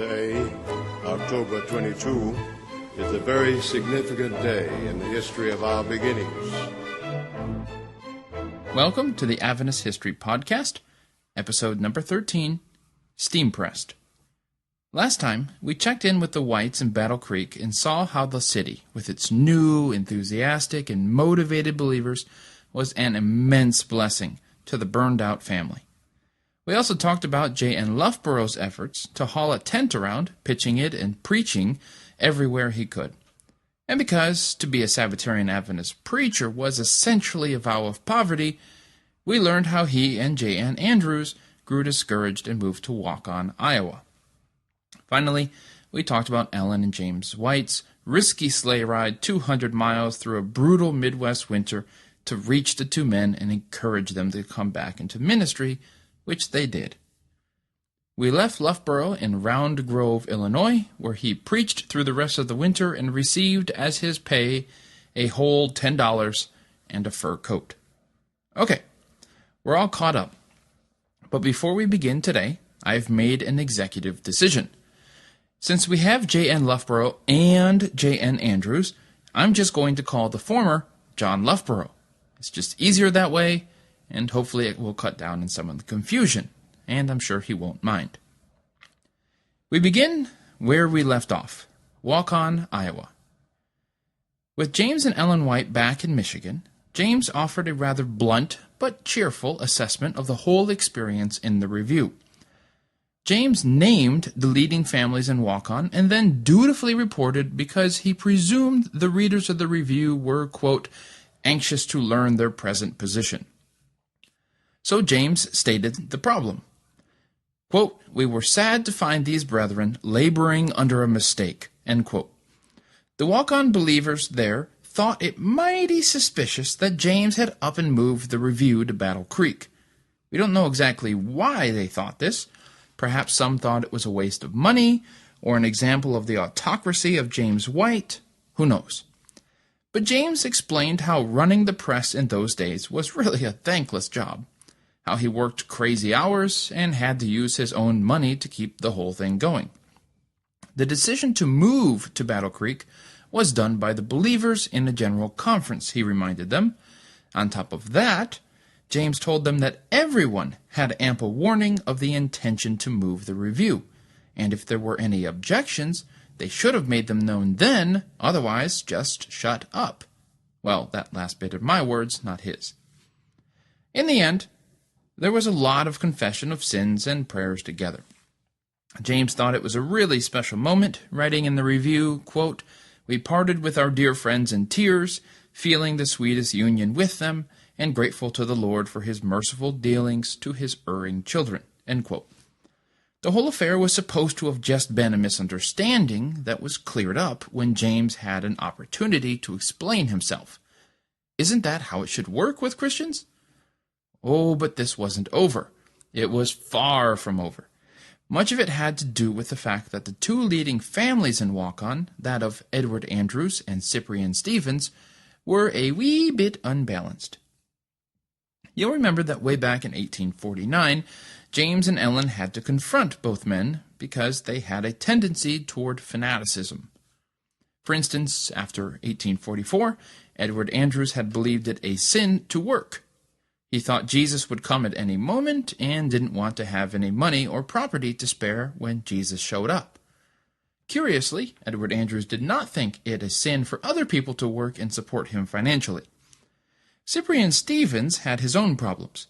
Today, October 22, is a very significant day in the history of our beginnings. Welcome to the Adventist History Podcast, episode number 13, Steam Pressed. Last time, we checked in with the Whites in Battle Creek and saw how the city, with its new, enthusiastic, and motivated believers, was an immense blessing to the burned-out family. We also talked about J.N. Loughborough's efforts to haul a tent around, pitching it and preaching everywhere he could. And because to be a Sabbatarian Adventist preacher was essentially a vow of poverty, we learned how he and J.N. Andrews grew discouraged and moved to Waukon, Iowa. Finally, we talked about Ellen and James White's risky sleigh ride 200 miles through a brutal Midwest winter to reach the two men and encourage them to come back into ministry, which they did. We left Loughborough in Round Grove, Illinois, where he preached through the rest of the winter and received as his pay a whole $10 and a fur coat. Okay, we're all caught up. But before we begin today, I've made an executive decision. Since we have J.N. Loughborough and J.N. Andrews, I'm just going to call the former John Loughborough. It's just easier that way, and hopefully it will cut down on some of the confusion, and I'm sure he won't mind. We begin where we left off, Waukon, Iowa. With James and Ellen White back in Michigan, James offered a rather blunt but cheerful assessment of the whole experience in the review. James named the leading families in Waukon and then dutifully reported because he presumed the readers of the review were, quote, anxious to learn their present position. So James stated the problem. Quote, we were sad to find these brethren laboring under a mistake, end quote. The Waukon believers there thought it mighty suspicious that James had up and moved the review to Battle Creek. We don't know exactly why they thought this. Perhaps some thought it was a waste of money, or an example of the autocracy of James White. Who knows? But James explained how running the press in those days was really a thankless job. How he worked crazy hours and had to use his own money to keep the whole thing going. The decision to move to Battle Creek was done by the believers in a general conference, he reminded them. On top of that, James told them that everyone had ample warning of the intention to move the review, and if there were any objections, they should have made them known then, otherwise just shut up. Well, that last bit are my words, not his. In the end, there was a lot of confession of sins and prayers together. James thought it was a really special moment, writing in the review, quote, we parted with our dear friends in tears, feeling the sweetest union with them, and grateful to the Lord for his merciful dealings to his erring children, end quote. The whole affair was supposed to have just been a misunderstanding that was cleared up when James had an opportunity to explain himself. Isn't that how it should work with Christians? Oh, but this wasn't over. It was far from over. Much of it had to do with the fact that the two leading families in Waukon, that of Edward Andrews and Cyprian Stevens, were a wee bit unbalanced. You'll remember that way back in 1849, James and Ellen had to confront both men because they had a tendency toward fanaticism. For instance, after 1844, Edward Andrews had believed it a sin to work. He thought Jesus would come at any moment and didn't want to have any money or property to spare when Jesus showed up. Curiously, Edward Andrews did not think it a sin for other people to work and support him financially. Cyprian Stevens had his own problems.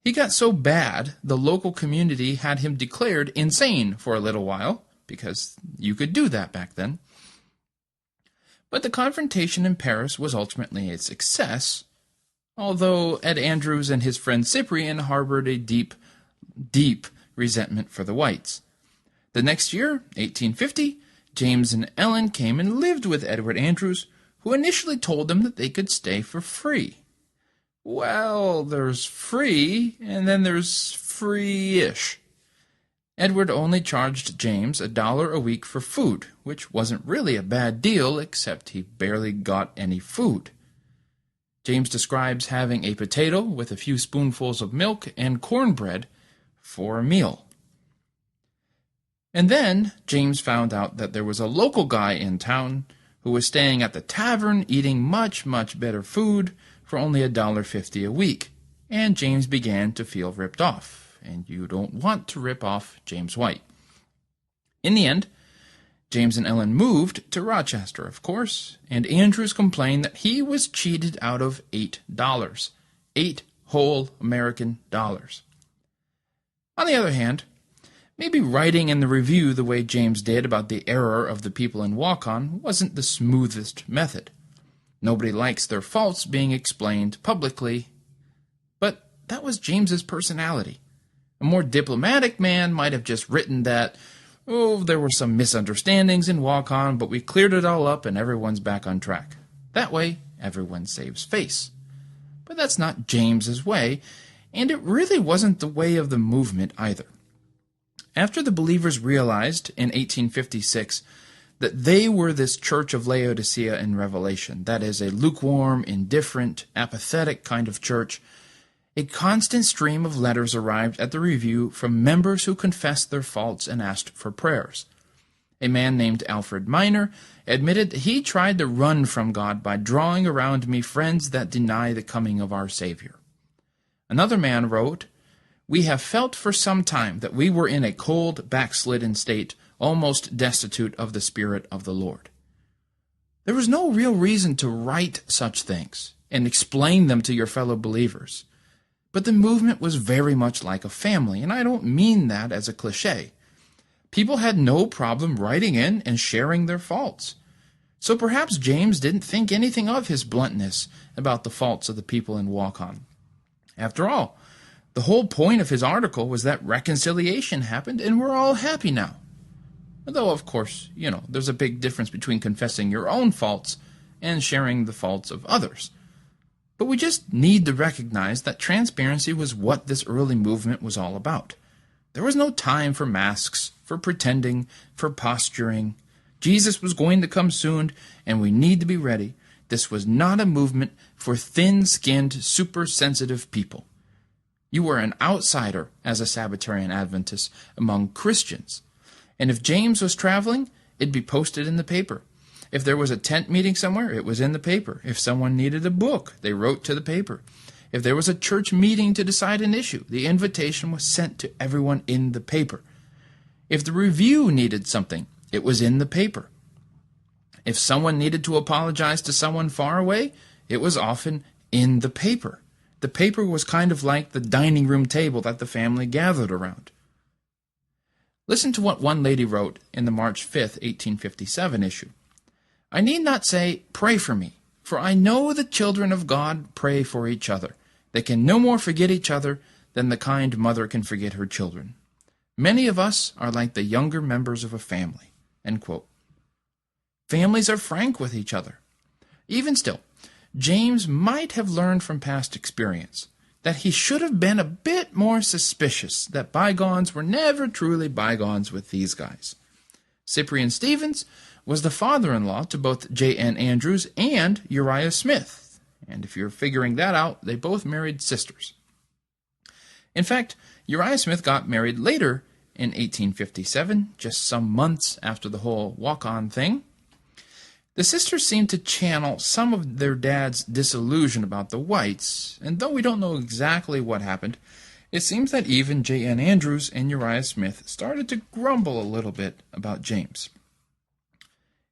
He got so bad, the local community had him declared insane for a little while, because you could do that back then. But the confrontation in Paris was ultimately a success, although Ed Andrews and his friend Cyprian harbored a deep, deep resentment for the Whites. The next year, 1850, James and Ellen came and lived with Edward Andrews, who initially told them that they could stay for free. Well, there's free, and then there's free-ish. Edward only charged James $1 a week for food, which wasn't really a bad deal, except he barely got any food. James describes having a potato with a few spoonfuls of milk and cornbread for a meal. And then James found out that there was a local guy in town who was staying at the tavern eating much, much better food for only $1.50 a week. And James began to feel ripped off. And you don't want to rip off James White. In the end, James and Ellen moved to Rochester, of course, and Andrews complained that he was cheated out of $8. 8 whole American dollars. On the other hand, maybe writing in the review the way James did about the error of the people in Waukon wasn't the smoothest method. Nobody likes their faults being explained publicly, but that was James's personality. A more diplomatic man might have just written that, there were some misunderstandings in Waukon, but we cleared it all up and everyone's back on track. That way, everyone saves face. But that's not James's way, and it really wasn't the way of the movement either. After the believers realized in 1856 that they were this church of Laodicea in Revelation, that is, a lukewarm, indifferent, apathetic kind of church, a constant stream of letters arrived at the review from members who confessed their faults and asked for prayers. A man named Alfred Miner admitted that he tried to run from God by drawing around me friends that deny the coming of our Savior. Another man wrote, "We have felt for some time that we were in a cold, backslidden state, almost destitute of the Spirit of the Lord." There was no real reason to write such things and explain them to your fellow believers. But the movement was very much like a family, and I don't mean that as a cliché. People had no problem writing in and sharing their faults. So perhaps James didn't think anything of his bluntness about the faults of the people in Waukon. After all, the whole point of his article was that reconciliation happened and we're all happy now. Though, of course, there's a big difference between confessing your own faults and sharing the faults of others. But we just need to recognize that transparency was what this early movement was all about. There was no time for masks, for pretending, for posturing. Jesus was going to come soon, and we need to be ready. This was not a movement for thin-skinned, super-sensitive people. You were an outsider as a Sabbatarian Adventist among Christians. And if James was traveling, it'd be posted in the paper. If there was a tent meeting somewhere, it was in the paper. If someone needed a book, they wrote to the paper. If there was a church meeting to decide an issue, the invitation was sent to everyone in the paper. If the review needed something, it was in the paper. If someone needed to apologize to someone far away, it was often in the paper. The paper was kind of like the dining room table that the family gathered around. Listen to what one lady wrote in the March 5th, 1857 issue. "I need not say, 'Pray for me,' for I know the children of God pray for each other. They can no more forget each other than the kind mother can forget her children. Many of us are like the younger members of a family." End quote. Families are frank with each other. Even still, James might have learned from past experience that he should have been a bit more suspicious that bygones were never truly bygones with these guys. Cyprian Stevens was the father-in-law to both J.N. Andrews and Uriah Smith. And if you're figuring that out, they both married sisters. In fact, Uriah Smith got married later in 1857, just some months after the whole Waukon thing. The sisters seemed to channel some of their dad's disillusion about the whites, and though we don't know exactly what happened, it seems that even J.N. Andrews and Uriah Smith started to grumble a little bit about James.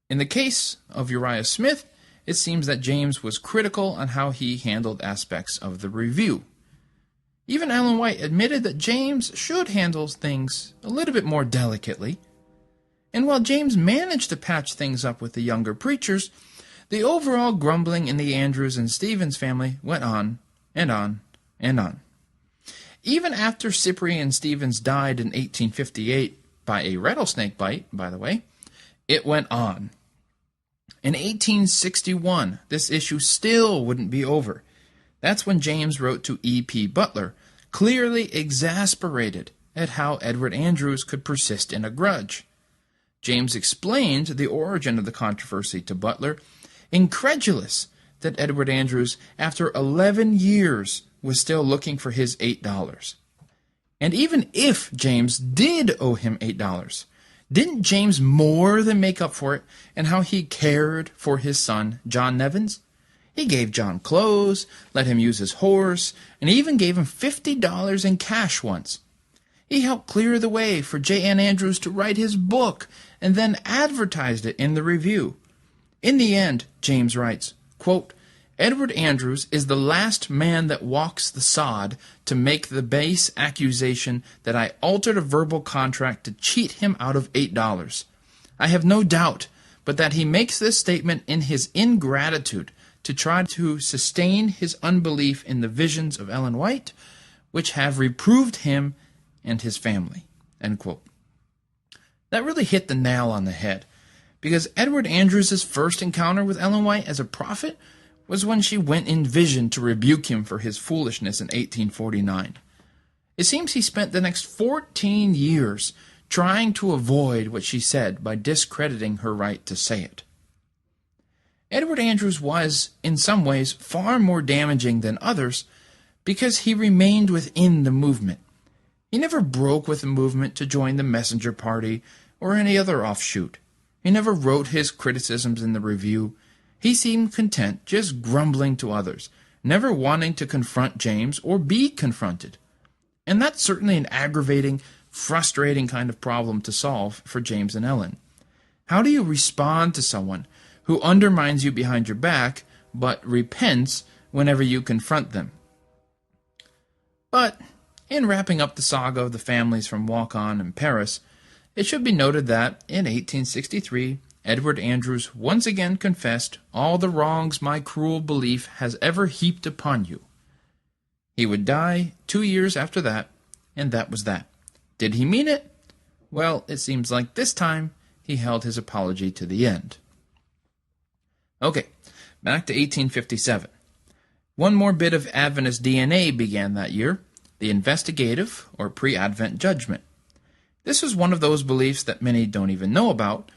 In the case of Uriah Smith, it seems that James was critical on how he handled aspects of the review. Even Ellen White admitted that James should handle things a little bit more delicately. And while James managed to patch things up with the younger preachers, the overall grumbling in the Andrews and Stevens family went on and on and on. Even after Cyprian Stevens died in 1858 by a rattlesnake bite, by the way, it went on. In 1861, this issue still wouldn't be over. That's when James wrote to E.P. Butler, clearly exasperated at how Edward Andrews could persist in a grudge. James explained the origin of the controversy to Butler, incredulous that Edward Andrews, after 11 years, was still looking for his $8. And even if James did owe him $8, Didn't James more than make up for it in how he cared for his son, John Nevins? He gave John clothes, let him use his horse, and even gave him $50 in cash once. He helped clear the way for J. N. Andrews to write his book and then advertised it in the review. In the end, James writes, quote, Edward Andrews is the last man that walks the sod to make the base accusation that I altered a verbal contract to cheat him out of $8. I have no doubt but that he makes this statement in his ingratitude to try to sustain his unbelief in the visions of Ellen White, which have reproved him and his family. End quote. That really hit the nail on the head, because Edward Andrews' first encounter with Ellen White as a prophet was when she went in vision to rebuke him for his foolishness in 1849. It seems he spent the next 14 years trying to avoid what she said by discrediting her right to say it. Edward Andrews was, in some ways, far more damaging than others because he remained within the movement. He never broke with the movement to join the Messenger Party or any other offshoot. He never wrote his criticisms in the review. He seemed content just grumbling to others, never wanting to confront James or be confronted. And that's certainly an aggravating, frustrating kind of problem to solve for James and Ellen. How do you respond to someone who undermines you behind your back but repents whenever you confront them? But in wrapping up the saga of the families from Waukon and Paris, it should be noted that in 1863, Edward Andrews once again confessed all the wrongs my cruel belief has ever heaped upon you. He would die 2 years after that, and that was that. Did he mean it? Well, it seems like this time he held his apology to the end. Okay, back to 1857. One more bit of Adventist DNA began that year, the investigative or pre-Advent judgment. This was one of those beliefs that many don't even know about,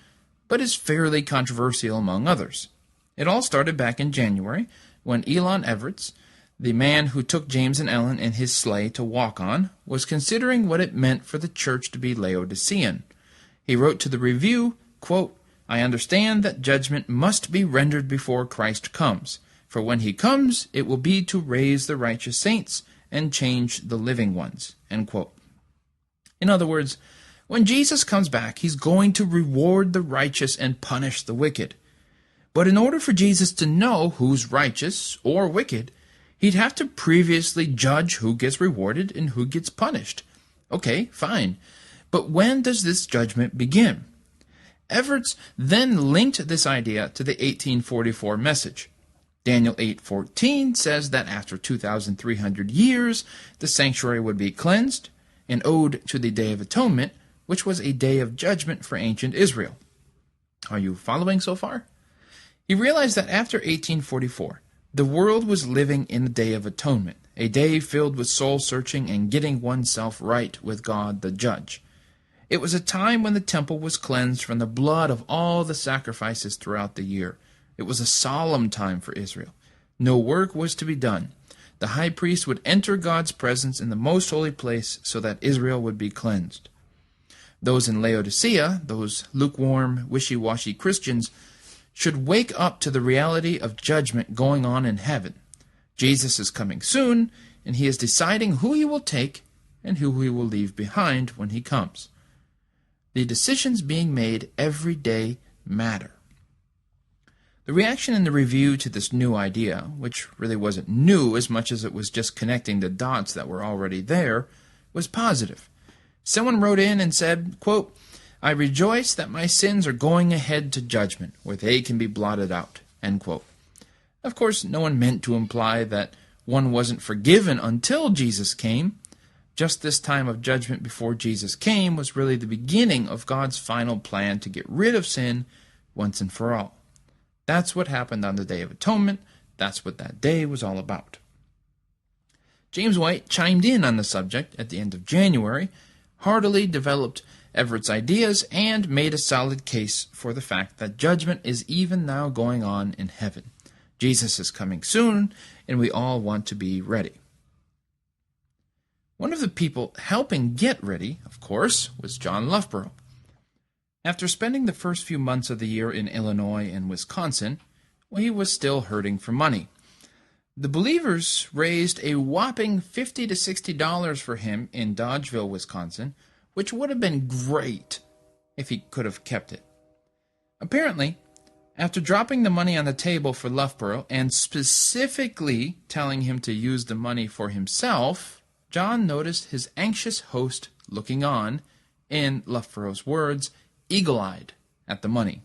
but is fairly controversial among others. It all started back in January, when Elon Everts, the man who took James and Ellen in his sleigh to Waukon, was considering what it meant for the church to be Laodicean. He wrote to the Review, quote, I understand that judgment must be rendered before Christ comes, for when he comes, it will be to raise the righteous saints and change the living ones. End quote. In other words, when Jesus comes back, he's going to reward the righteous and punish the wicked. But in order for Jesus to know who's righteous or wicked, he'd have to previously judge who gets rewarded and who gets punished. Okay, fine. But when does this judgment begin? Everts then linked this idea to the 1844 message. Daniel 8:14 says that after 2,300 years, the sanctuary would be cleansed, an ode to the Day of Atonement, which was a day of judgment for ancient Israel. Are you following so far? He realized that after 1844, the world was living in the Day of Atonement, a day filled with soul-searching and getting oneself right with God the Judge. It was a time when the temple was cleansed from the blood of all the sacrifices throughout the year. It was a solemn time for Israel. No work was to be done. The high priest would enter God's presence in the most holy place so that Israel would be cleansed. Those in Laodicea, those lukewarm, wishy-washy Christians, should wake up to the reality of judgment going on in heaven. Jesus is coming soon, and he is deciding who he will take and who he will leave behind when he comes. The decisions being made every day matter. The reaction in the review to this new idea, which really wasn't new as much as it was just connecting the dots that were already there, was positive. Someone wrote in and said, quote, I rejoice that my sins are going ahead to judgment, where they can be blotted out. End quote. Of course, no one meant to imply that one wasn't forgiven until Jesus came. Just this time of judgment before Jesus came was really the beginning of God's final plan to get rid of sin once and for all. That's what happened on the Day of Atonement. That's what that day was all about. James White chimed in on the subject at the end of January, heartily developed Everett's ideas, and made a solid case for the fact that judgment is even now going on in heaven. Jesus is coming soon, and we all want to be ready. One of the people helping get ready, of course, was John Loughborough. After spending the first few months of the year in Illinois and Wisconsin, he was still hurting for money. The believers raised a whopping $50 to $60 for him in Dodgeville, Wisconsin, which would have been great if he could have kept it. Apparently, after dropping the money on the table for Loughborough and specifically telling him to use the money for himself, John noticed his anxious host looking on, in Loughborough's words, eagle-eyed at the money.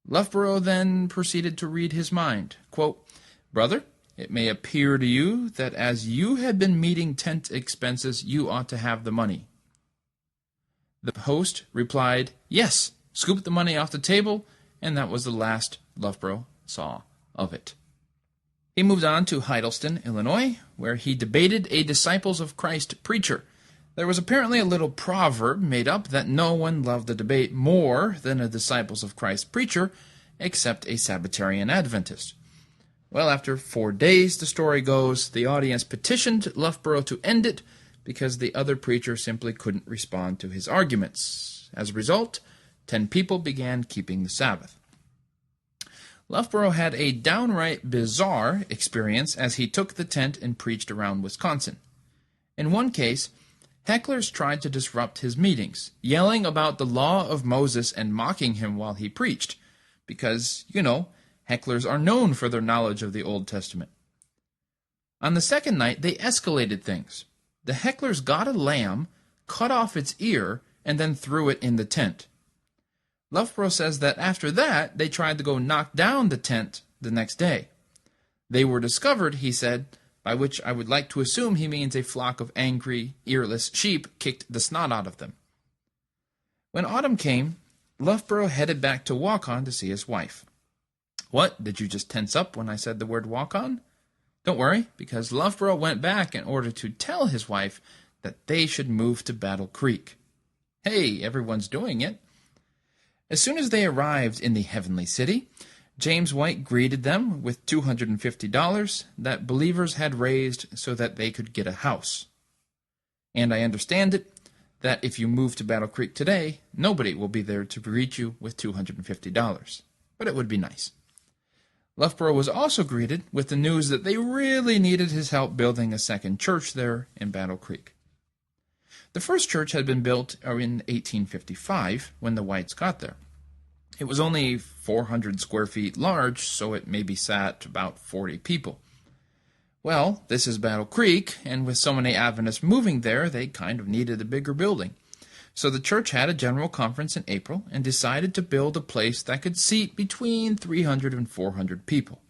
Loughborough then proceeded to read his mind. Quote, "Brother, it may appear to you that as you have been meeting tent expenses, you ought to have the money." The host replied, "Yes," scooped the money off the table, and that was the last Loughborough saw of it. He moved on to Heidelstein, Illinois, where he debated a Disciples of Christ preacher. There was apparently a little proverb made up that no one loved the debate more than a Disciples of Christ preacher, except a Sabbatarian Adventist. Well, after 4 days, the story goes, the audience petitioned Loughborough to end it because the other preacher simply couldn't respond to his arguments. As a result, 10 people began keeping the Sabbath. Loughborough had a downright bizarre experience as he took the tent and preached around Wisconsin. In one case, hecklers tried to disrupt his meetings, yelling about the law of Moses and mocking him while he preached, because, hecklers are known for their knowledge of the Old Testament. On the second night, they escalated things. The hecklers got a lamb, cut off its ear, and then threw it in the tent. Loughborough says that after that, they tried to go knock down the tent the next day. They were discovered, he said, by which I would like to assume he means a flock of angry, earless sheep kicked the snot out of them. When autumn came, Loughborough headed back to Waukon to see his wife. What, did you just tense up when I said the word Waukon? Don't worry, because Loughborough went back in order to tell his wife that they should move to Battle Creek. Hey, everyone's doing it. As soon as they arrived in the heavenly city, James White greeted them with $250 that believers had raised so that they could get a house. And I understand it, that if you move to Battle Creek today, nobody will be there to greet you with $250. But it would be nice. Loughborough was also greeted with the news that they really needed his help building a second church there in Battle Creek. The first church had been built in 1855 when the Whites got there. It was only 400 square feet large, so it maybe sat about 40 people. Well, this is Battle Creek, and with so many Adventists moving there, they kind of needed a bigger building. So the church had a general conference in April and decided to build a place that could seat between 300 and 400 people.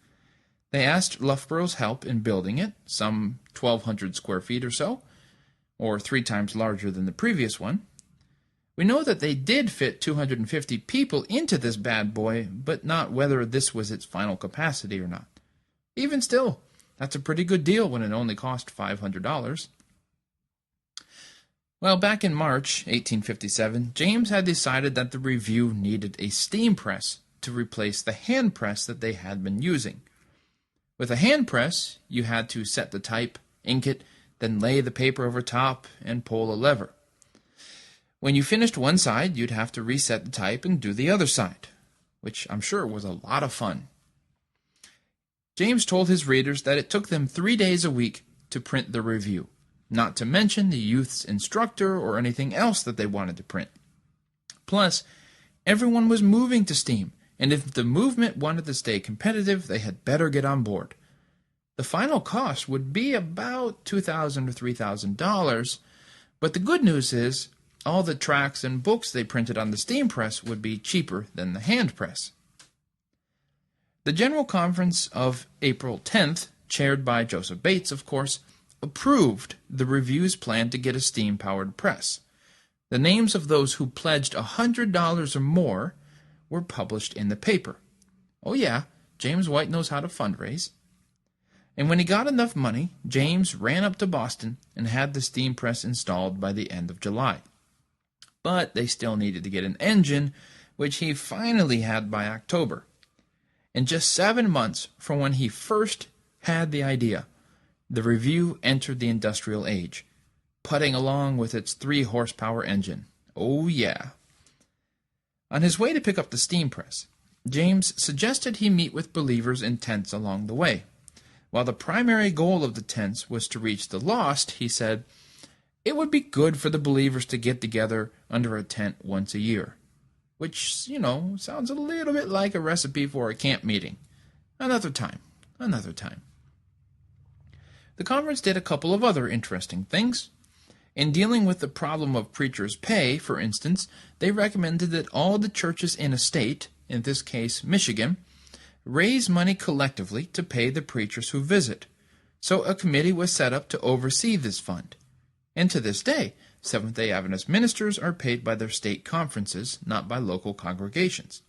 They asked Loughborough's help in building it, some 1,200 square feet or so, or 3 times larger than the previous one. We know that they did fit 250 people into this bad boy, but not whether this was its final capacity or not. Even still, that's a pretty good deal when it only cost $500. Well, back in March 1857, James had decided that the review needed a steam press to replace the hand press that they had been using. With a hand press, you had to set the type, ink it, then lay the paper over top and pull a lever. When you finished one side, you'd have to reset the type and do the other side, which I'm sure was a lot of fun. James told his readers that it took them 3 days a week to print the review, not to mention the youth's instructor or anything else that they wanted to print. Plus, everyone was moving to steam, and if the movement wanted to stay competitive, they had better get on board. The final cost would be about $2,000 or $3,000, but the good news is all the tracts and books they printed on the steam press would be cheaper than the hand press. The General Conference of April 10th, chaired by Joseph Bates, of course, approved the review's plan to get a steam-powered press. The names of those who pledged $100 or more were published in the paper. Oh yeah, James White knows how to fundraise. And when he got enough money, James ran up to Boston and had the steam press installed by the end of July. But they still needed to get an engine, which he finally had by October. In just 7 months from when he first had the idea, the review entered the industrial age, putting along with its 3-horsepower engine. Oh yeah. On his way to pick up the steam press, James suggested he meet with believers in tents along the way. While the primary goal of the tents was to reach the lost, he said, it would be good for the believers to get together under a tent once a year. Which, sounds a little bit like a recipe for a camp meeting. Another time. The conference did a couple of other interesting things. In dealing with the problem of preachers' pay, for instance, they recommended that all the churches in a state, in this case Michigan, raise money collectively to pay the preachers who visit. So a committee was set up to oversee this fund. And to this day, Seventh-day Adventist ministers are paid by their state conferences, not by local congregations.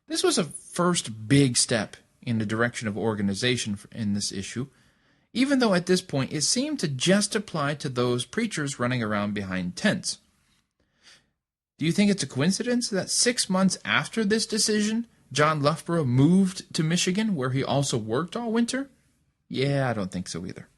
This was a first big step in the direction of organization in this issue, even though at this point it seemed to just apply to those preachers running around behind tents. Do you think it's a coincidence that 6 months after this decision, John Loughborough moved to Michigan, where he also worked all winter? Yeah, I don't think so either.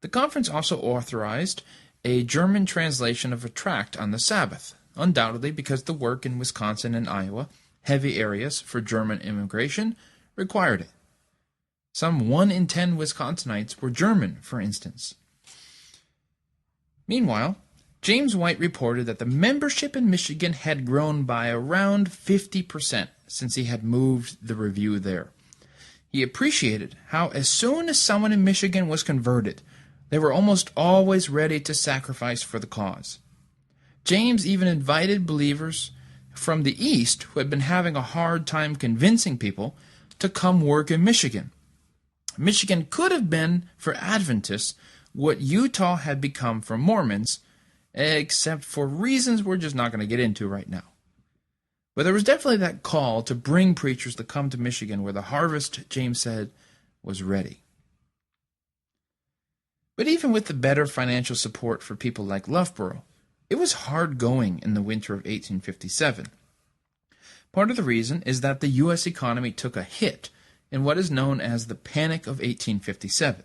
The conference also authorized a German translation of a tract on the Sabbath, undoubtedly because the work in Wisconsin and Iowa, heavy areas for German immigration, required it. Some 1 in 10 Wisconsinites were German, for instance. Meanwhile, James White reported that the membership in Michigan had grown by around 50% since he had moved the review there. He appreciated how as soon as someone in Michigan was converted, they were almost always ready to sacrifice for the cause. James even invited believers from the East who had been having a hard time convincing people to come work in Michigan. Michigan could have been, for Adventists, what Utah had become for Mormons, except for reasons we're just not going to get into right now. But there was definitely that call to bring preachers to come to Michigan where the harvest, James said, was ready. But even with the better financial support for people like Loughborough, it was hard going in the winter of 1857. Part of the reason is that the U.S. economy took a hit in what is known as the Panic of 1857.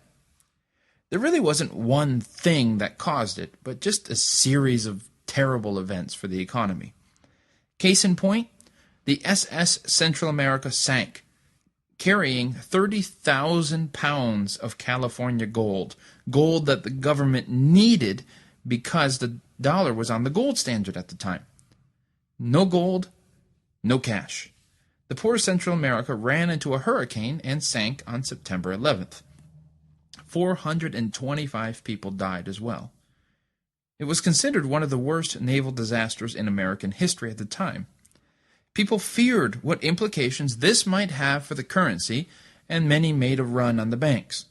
There really wasn't one thing that caused it, but just a series of terrible events for the economy. Case in point, the SS Central America sank, carrying 30,000 pounds of California gold that the government needed because the dollar was on the gold standard at the time. No gold, no cash. The poor Central America ran into a hurricane and sank on September 11th. 425 people died as well. It was considered one of the worst naval disasters in American history at the time. People feared what implications this might have for the currency, and many made a run on the banks.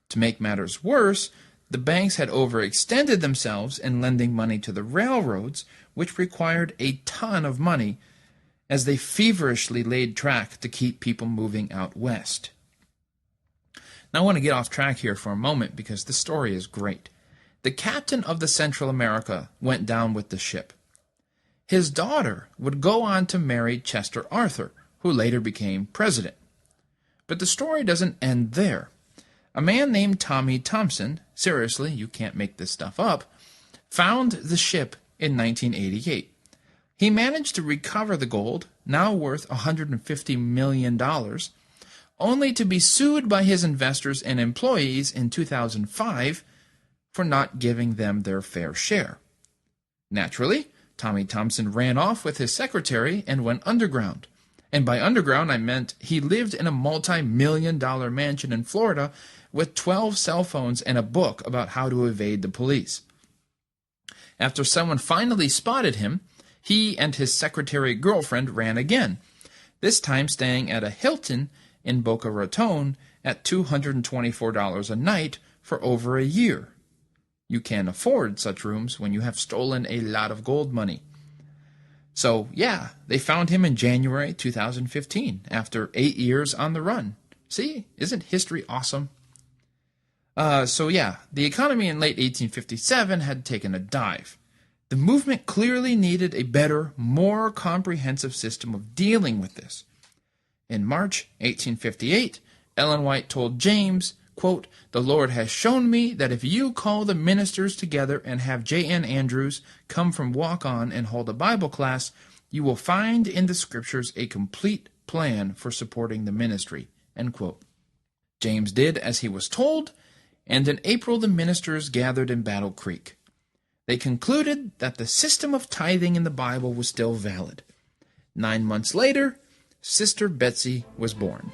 To make matters worse, the banks had overextended themselves in lending money to the railroads, which required a ton of money, as they feverishly laid track to keep people moving out west. Now I want to get off track here for a moment because the story is great. The captain of the Central America went down with the ship. His daughter would go on to marry Chester Arthur, who later became president. But the story doesn't end there. A man named Tommy Thompson, seriously, you can't make this stuff up, found the ship in 1988. He managed to recover the gold, now worth $150 million, only to be sued by his investors and employees in 2005 for not giving them their fair share. Naturally, Tommy Thompson ran off with his secretary and went underground. And by underground, I meant he lived in a multi-million-dollar mansion in Florida with 12 cell phones and a book about how to evade the police. After someone finally spotted him, he and his secretary girlfriend ran again, this time staying at a Hilton in Boca Raton at $224 a night for over a year. You can't afford such rooms when you have stolen a lot of gold money. So, yeah, they found him in January 2015, after 8 years on the run. See, isn't history awesome? The economy in late 1857 had taken a dive. The movement clearly needed a better, more comprehensive system of dealing with this. In March 1858, Ellen White told James, quote, "The Lord has shown me that if you call the ministers together and have J.N. Andrews come from Waukon and hold a Bible class, you will find in the Scriptures a complete plan for supporting the ministry." End quote. James did as he was told, and in April the ministers gathered in Battle Creek. They concluded that the system of tithing in the Bible was still valid. 9 months later, Sister Betsy was born.